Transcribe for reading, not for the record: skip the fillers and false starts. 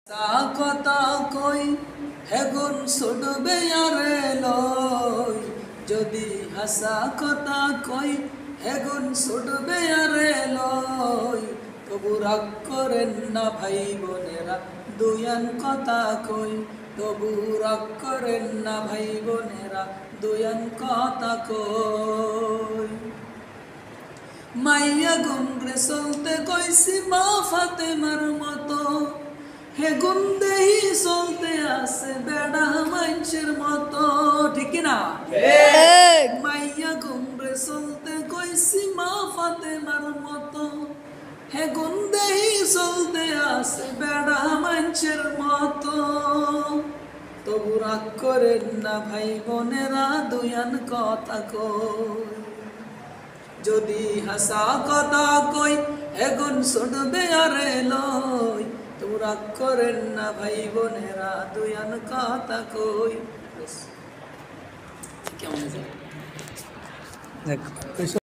কথা কই হেগুন ছুটবে আরে লই যদি হাসা কথা কই হেগুন ছুটবে আরে লই তবু রাগ করেন না ভাই বোনেরা দুয়ান কথা কই তবু রাগ করেন না ভাই বোনেরা দুয়ান কথা কই মাইয়া গুমরে চলতে কইছি মা ফাতেমার মতো হেগুন দেহি চলতে আছে বেড়া মানুষের মতো ঠিক না মাইয়া গুমরে চলতে কইছি মা ফাতেমার মতো হেগুন দেহি চলতে আছে বেড়া মানুষের মতো তবু রাগ করেন না ভাই বোনেরা দুয়ান কথা কই যদি হাসা কথা কই হেগুন ছুটবে আরে লই তবু রাগ করেন না ভাই বোনেরা দুয়ান কথা কই কেমন আছে